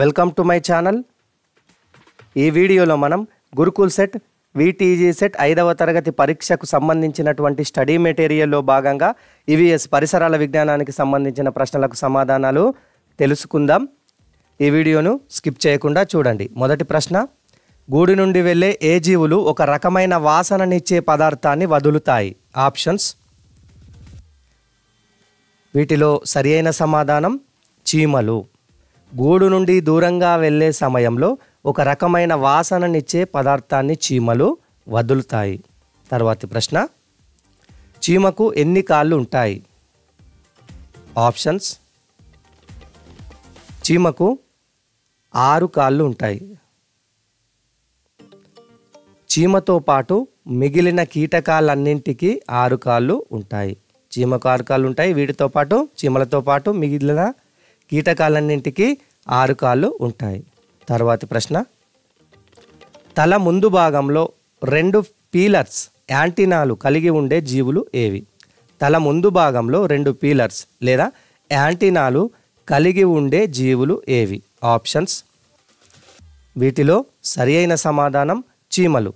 Welcome to my channel. ఈ వీడియోలో మనం గురుకుల్ సెట్ వీటీజీ సెట్ 5వ తరగతి పరీక్షకు సంబంధించినటువంటి స్టడీ మెటీరియల్లో భాగంగా ఈవీఎస్ పరిసరాల విజ్ఞానానికి సంబంధించిన ప్రశ్నలకు సమాధానాలు తెలుసుకుందాం. ఈ వీడియోను స్కిప్ చేయకుండా చూడండి. మొదటి ప్రశ్న, గూడు నుండి వెళ్ళే ఏ జీవులు ఒక రకమైన వాసననిచ్చే పదార్థాన్ని వదులుతాయి? ఆప్షన్స్. వీటిలో సరియైన సమాధానం చీమలు. గూడు నుండి దూరంగా వెళ్ళే సమయంలో ఒక రకమైన వాసననిచ్చే పదార్థాన్ని చీమలు వదులుతాయి. తర్వాతి ప్రశ్న, చీమకు ఎన్ని కాళ్ళు ఉంటాయి? ఆప్షన్స్. చీమకు 6 కాళ్ళు ఉంటాయి. చీమతో పాటు మిగిలిన కీటకాలన్నింటికి 6 కాళ్ళు ఉంటాయి. చీమకు 6 కాళ్ళు ఉంటాయి. వీటితో పాటు చీమలతో పాటు మిగిలిన కీటకాలన్నింటికి 6 కాళ్ళు ఉంటాయి. తర్వాతి ప్రశ్న, తల ముందు భాగంలో 2 పీలర్స్ యాంటీనాలు కలిగి ఉండే జీవులు ఏవి? తల ముందు భాగంలో 2 పీలర్స్ లేదా యాంటీనాలు కలిగి ఉండే జీవులు ఏవి? ఆప్షన్స్. వీటిలో సరియైన సమాధానం చీమలు.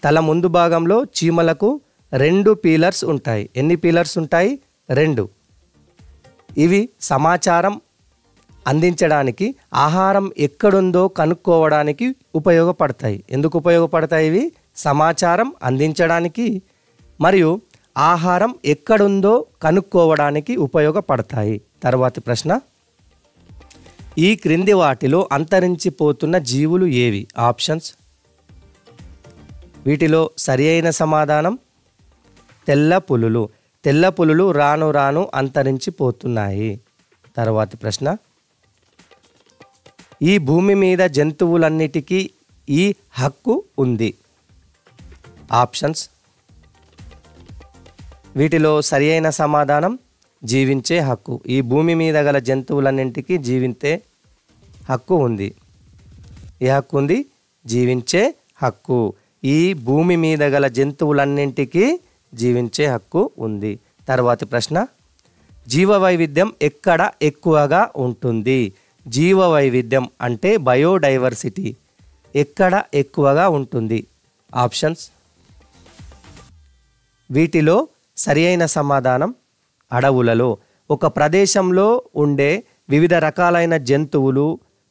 తల ముందు భాగంలో చీమలకు 2 పీలర్స్ ఉంటాయి. ఎన్ని పీలర్స్ ఉంటాయి? 2. ఇవి సమాచారం అందించడానికి, ఆహారం ఎక్కడుందో కనుక్కోవడానికి ఉపయోగపడతాయి. ఎందుకు ఉపయోగపడతాయి? ఇవి సమాచారం అందించడానికి మరియు ఆహారం ఎక్కడుందో కనుక్కోవడానికి ఉపయోగపడతాయి. తర్వాతి ప్రశ్న, ఈ క్రింది వాటిలో అంతరించిపోతున్న జీవులు ఏవి? ఆప్షన్స్. వీటిలో సరియైన సమాధానం తెల్ల పులులు. తెల్ల పులులు రాను రాను అంతరించిపోతున్నాయి. తర్వాతి ప్రశ్న, ఈ భూమి మీద జంతువులన్నిటికీ ఈ హక్కు ఉంది. ఆప్షన్స్. వీటిలో సరియైన సమాధానం జీవించే హక్కు. ఈ భూమి మీద గల జంతువులన్నింటికీ జీవించే హక్కు ఉంది. ఏ హక్కు ఉంది? జీవించే హక్కు. ఈ భూమి మీద గల జంతువులన్నింటికీ జీవించే హక్కు ఉంది. తర్వాతి ప్రశ్న, జీవ వైవిధ్యం ఎక్కడ ఎక్కువగా ఉంటుంది? జీవ వైవిధ్యం అంటే బయోడైవర్సిటీ ఎక్కడ ఎక్కువగా ఉంటుంది? ఆప్షన్స్. వీటిలో సరియైన సమాధానం అడవులలో. ఒక ప్రదేశంలో ఉండే వివిధ రకాలైన జంతువులు,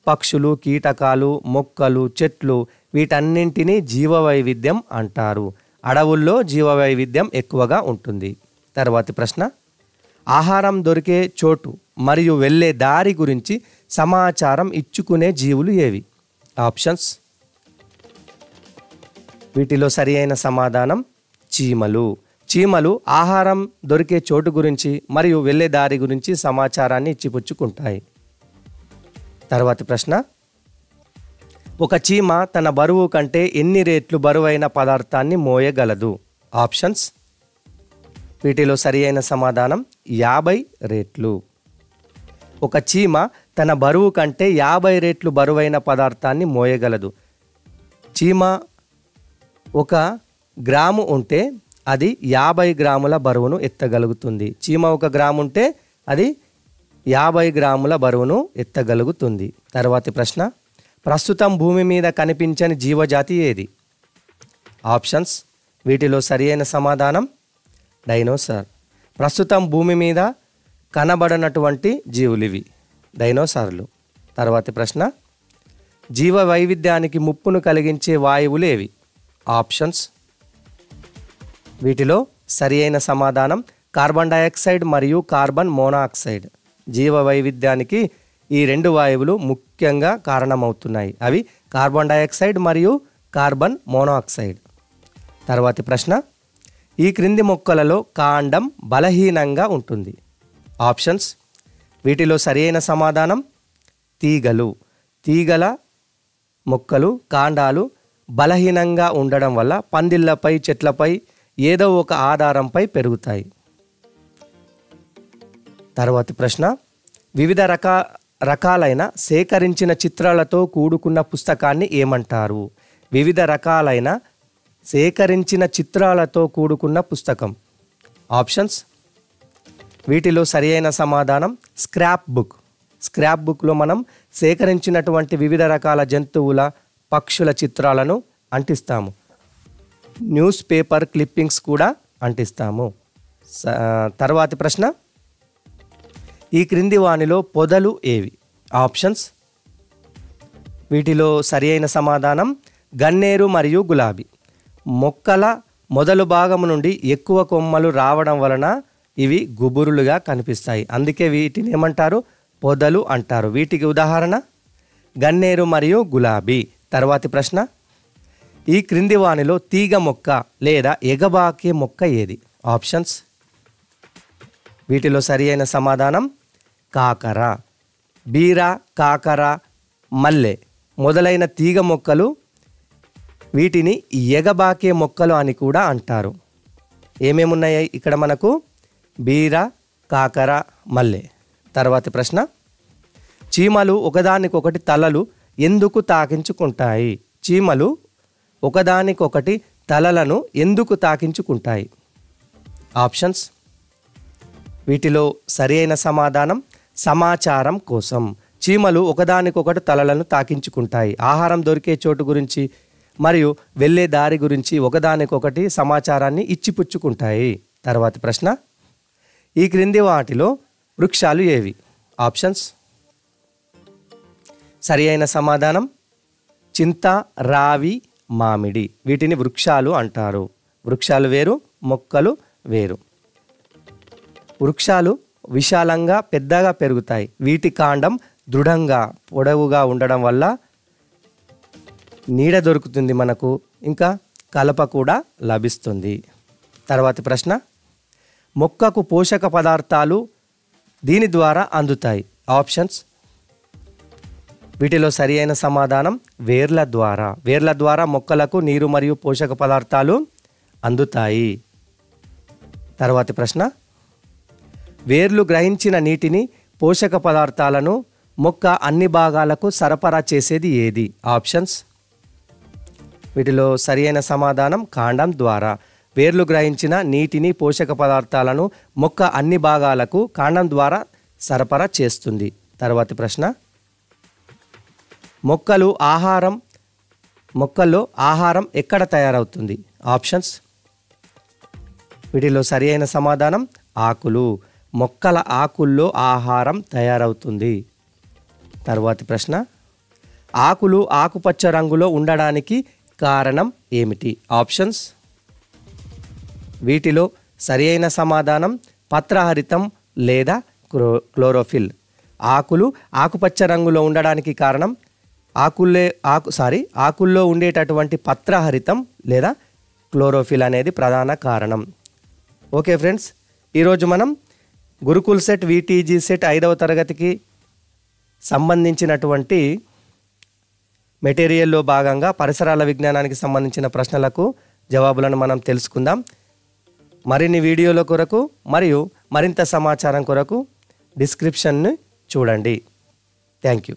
పక్షులు, కీటకాలు, మొక్కలు, చెట్లు వీటన్నింటినీ జీవ వైవిధ్యం అంటారు. అడవుల్లో జీవ వైవిధ్యం ఎక్కువగా ఉంటుంది. తర్వాతి ప్రశ్న, ఆహారం దొరికే చోటు మరియు వెళ్ళే దారి గురించి సమాచారం ఇచ్చుకునే జీవులు ఏవి? ఆప్షన్స్. వీటిలో సరియైన సమాధానం చీమలు. చీమలు ఆహారం దొరికే చోటు గురించి మరియు వెళ్ళే దారి గురించి సమాచారాన్ని ఇచ్చిపుచ్చుకుంటాయి. తర్వాతి ప్రశ్న, ఒక చీమ తన బరువు కంటే ఎన్ని రెట్లు బరువైన పదార్థాన్ని మోయగలదు? ఆప్షన్స్. వీటిలో సరియైన సమాధానం 50 రెట్లు. ఒక చీమ తన బరువు కంటే 50 రెట్లు బరువైన పదార్థాన్ని మోయగలదు. చీమ 1 గ్రాము ఉంటే అది 50 గ్రాముల బరువును ఎత్తగలుగుతుంది. చీమ 1 గ్రాము ఉంటే అది 50 గ్రాముల బరువును ఎత్తగలుగుతుంది. తర్వాతి ప్రశ్న, ప్రస్తుతం భూమి మీద కనిపించని జీవజాతి ఏది? ఆప్షన్స్. వీటిలో సరియైన సమాధానం డైనోసార్. ప్రస్తుతం భూమి మీద కనబడనటువంటి జీవులివి డైనోసార్లు. తర్వాతి ప్రశ్న, జీవ వైవిధ్యానికి ముప్పును కలిగించే వాయువులు ఏవి? ఆప్షన్స్. వీటిలో సరియైన సమాధానం కార్బన్ డయాక్సైడ్ మరియు కార్బన్ మోనాక్సైడ్. జీవ వైవిధ్యానికి ఈ 2 వాయువులు ముఖ్యంగా కారణమవుతున్నాయి. అవి కార్బన్ డయాక్సైడ్ మరియు కార్బన్ మోనాక్సైడ్. తర్వాతి ప్రశ్న, ఈ క్రింది మొక్కలలో కాండం బలహీనంగా ఉంటుంది. ఆప్షన్స్. వీటిలో సరియైన సమాధానం తీగలు. తీగల మొక్కలు కాండాలు బలహీనంగా ఉండడం వల్ల పందిళ్ళపై, చెట్లపై ఏదో ఒక ఆధారంపై పెరుగుతాయి. తర్వాతి ప్రశ్న, వివిధ రకాలైన సేకరించిన చిత్రాలతో కూడుకున్న పుస్తకాన్ని ఏమంటారు? వివిధ రకాలైన సేకరించిన చిత్రాలతో కూడుకున్న పుస్తకం. ఆప్షన్స్. వీటిలో సరియైన సమాధానం స్క్రాప్ బుక్. స్క్రాప్ బుక్లో మనం సేకరించినటువంటి వివిధ రకాల జంతువుల పక్షుల చిత్రాలను అంటిస్తాము. న్యూస్ పేపర్ క్లిప్పింగ్స్ కూడా అంటిస్తాము. తర్వాతి ప్రశ్న, ఈ క్రింది వానిలో పొదలు ఏవి? ఆప్షన్స్. వీటిలో సరి అయిన సమాధానం గన్నేరు మరియు గులాబీ. మొక్కల మొదలు భాగము నుండి ఎక్కువ కొమ్మలు రావడం వలన ఇవి గుబురులుగా కనిపిస్తాయి, అందుకే వీటిని ఏమంటారు? పొదలు అంటారు. వీటికి ఉదాహరణ గన్నేరు మరియు గులాబీ. తర్వాతి ప్రశ్న, ఈ క్రింది వానిలో తీగ మొక్క లేదా ఎగబాకే మొక్క ఏది? ఆప్షన్స్. వీటిలో సరి అయిన సమాధానం కాకర. బీర, కాకర, మల్లె మొదలైన తీగ మొక్కలు వీటిని ఎగబాకే మొక్కలు అని కూడా అంటారు. ఏమేమున్నాయి ఇక్కడ మనకు? బీర, కాకర, మల్లె. తర్వాతి ప్రశ్న, చీమలు ఒకదానికొకటి తలలు ఎందుకు తాకించుకుంటాయి? చీమలు ఒకదానికొకటి తలలను ఎందుకు తాకించుకుంటాయి? ఆప్షన్స్. వీటిలో సరి అయిన సమాధానం సమాచారం కోసం. చీమలు ఒకదానికొకటి తలలను తాకించుకుంటాయి ఆహారం దొరికే చోటు గురించి మరియు వెళ్ళే దారి గురించి ఒకదానికొకటి సమాచారాన్ని ఇచ్చిపుచ్చుకుంటాయి. తర్వాతి ప్రశ్న, ఈ క్రింది వాటిలో వృక్షాలు ఏవి? ఆప్షన్స్. సరి అయిన సమాధానం చింత, రావి, మామిడి. వీటిని వృక్షాలు అంటారు. వృక్షాలు వేరు, మొక్కలు వేరు. వృక్షాలు విశాలంగా పెద్దగా పెరుగుతాయి. వీటి కాండం దృఢంగా పొడవుగా ఉండడం వల్ల నీడ దొరుకుతుంది మనకు, ఇంకా కలప కూడా లభిస్తుంది. తర్వాతి ప్రశ్న, మొక్కకు పోషక పదార్థాలు దీని ద్వారా అందుతాయి? ఆప్షన్స్. వీటిలో సరి అయిన సమాధానం వేర్ల ద్వారా. వేర్ల ద్వారా మొక్కలకు నీరు మరియు పోషక పదార్థాలు అందుతాయి. తర్వాతి ప్రశ్న, వేర్లు గ్రహించిన నీటిని, పోషక పదార్థాలను మొక్క అన్ని భాగాలకు సరఫరా చేసేది ఏది? ఆప్షన్స్. వీటిలో సరి అయిన సమాధానం కాండం ద్వారా. వేర్లు గ్రహించిన నీటిని, పోషక పదార్థాలను మొక్క అన్ని భాగాలకు కాండం ద్వారా సరఫరా చేస్తుంది. తర్వాతి ప్రశ్న, మొక్కల్లో ఆహారం ఎక్కడ తయారవుతుంది? ఆప్షన్స్. వీటిలో సరి అయిన సమాధానం ఆకులు. మొక్కల ఆకుల్లో ఆహారం తయారవుతుంది. తర్వాతి ప్రశ్న, ఆకులు ఆకుపచ్చ రంగులో ఉండడానికి కారణం ఏమిటి? ఆప్షన్స్. వీటిలో సరి అయిన సమాధానం పత్రహరితం లేదా క్లోరోఫిల్. ఆకులు ఆకుపచ్చ రంగులో ఉండడానికి కారణం ఆకుల్లో ఉండేటటువంటి పత్రహరితం లేదా క్లోరోఫిల్ అనేది ప్రధాన కారణం. ఓకే ఫ్రెండ్స్, ఈరోజు మనం గురుకుల్ సెట్ VTG సెట్ 5వ తరగతికి సంబంధించినటువంటి మెటీరియల్లో భాగంగా పరిసరాల విజ్ఞానానికి సంబంధించిన ప్రశ్నలకు జవాబులను మనం తెలుసుకుందాం. మరిన్ని వీడియోల కొరకు మరియు మరింత సమాచారం కొరకు డిస్క్రిప్షన్ని చూడండి. Thank you.